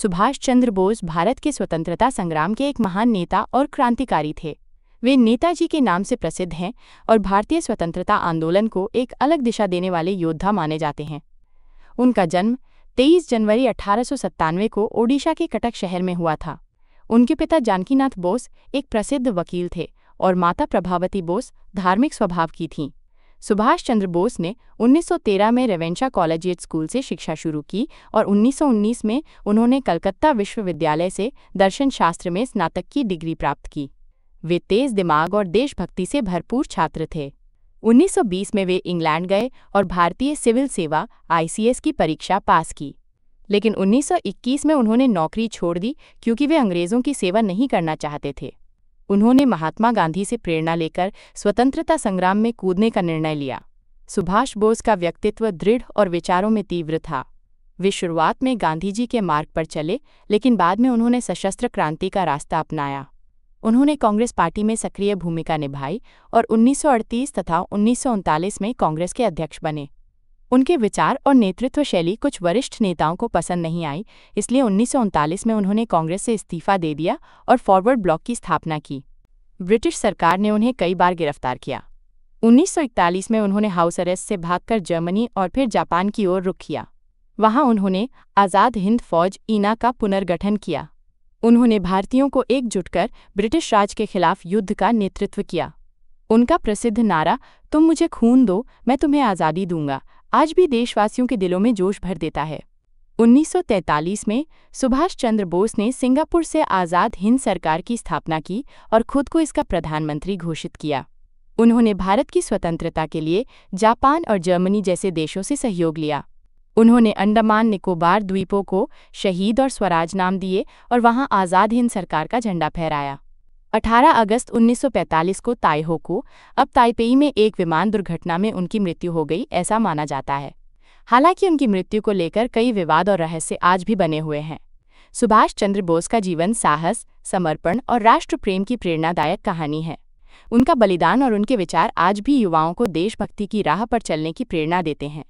सुभाष चंद्र बोस भारत के स्वतंत्रता संग्राम के एक महान नेता और क्रांतिकारी थे। वे नेताजी के नाम से प्रसिद्ध हैं और भारतीय स्वतंत्रता आंदोलन को एक अलग दिशा देने वाले योद्धा माने जाते हैं। उनका जन्म 23 जनवरी 1897 को ओडिशा के कटक शहर में हुआ था। उनके पिता जानकीनाथ बोस एक प्रसिद्ध वकील थे और माता प्रभावती बोस धार्मिक स्वभाव की थीं। सुभाष चंद्र बोस ने 1913 में रेवेंशा कॉलेजिएट स्कूल से शिक्षा शुरू की और 1919 में उन्होंने कलकत्ता विश्वविद्यालय से दर्शन शास्त्र में स्नातक की डिग्री प्राप्त की। वे तेज दिमाग और देशभक्ति से भरपूर छात्र थे। 1920 में वे इंग्लैंड गए और भारतीय सिविल सेवा (ICS) की परीक्षा पास की, लेकिन 1921 में उन्होंने नौकरी छोड़ दी क्योंकि वे अंग्रेज़ों की सेवा नहीं करना चाहते थे। उन्होंने महात्मा गांधी से प्रेरणा लेकर स्वतंत्रता संग्राम में कूदने का निर्णय लिया। सुभाष बोस का व्यक्तित्व दृढ़ और विचारों में तीव्र था। वे शुरुआत में गांधी जी के मार्ग पर चले, लेकिन बाद में उन्होंने सशस्त्र क्रांति का रास्ता अपनाया। उन्होंने कांग्रेस पार्टी में सक्रिय भूमिका निभाई और 1938 तथा 1939 में कांग्रेस के अध्यक्ष बने। उनके विचार और नेतृत्व शैली कुछ वरिष्ठ नेताओं को पसंद नहीं आई, इसलिए 1939 में उन्होंने कांग्रेस से इस्तीफा दे दिया और फॉरवर्ड ब्लॉक की स्थापना की। ब्रिटिश सरकार ने उन्हें कई बार गिरफ्तार किया। 1941 में उन्होंने हाउस अरेस्ट से भागकर जर्मनी और फिर जापान की ओर रुख किया। वहां उन्होंने आज़ाद हिंद फौज (INA) का पुनर्गठन किया। उन्होंने भारतीयों को एकजुट कर ब्रिटिश राज के खिलाफ युद्ध का नेतृत्व किया। उनका प्रसिद्ध नारा "तुम मुझे खून दो, मैं तुम्हें आज़ादी दूंगा" आज भी देशवासियों के दिलों में जोश भर देता है। 1943 में सुभाष चंद्र बोस ने सिंगापुर से आज़ाद हिंद सरकार की स्थापना की और खुद को इसका प्रधानमंत्री घोषित किया। उन्होंने भारत की स्वतंत्रता के लिए जापान और जर्मनी जैसे देशों से सहयोग लिया। उन्होंने अंडमान निकोबार द्वीपों को शहीद और स्वराज नाम दिए और वहां आज़ाद हिंद सरकार का झंडा फहराया। 18 अगस्त 1945 को ताइहो, अब ताइपेई में एक विमान दुर्घटना में उनकी मृत्यु हो गई, ऐसा माना जाता है। हालांकि उनकी मृत्यु को लेकर कई विवाद और रहस्य आज भी बने हुए हैं। सुभाष चंद्र बोस का जीवन साहस, समर्पण और राष्ट्र प्रेम की प्रेरणादायक कहानी है। उनका बलिदान और उनके विचार आज भी युवाओं को देशभक्ति की राह पर चलने की प्रेरणा देते हैं।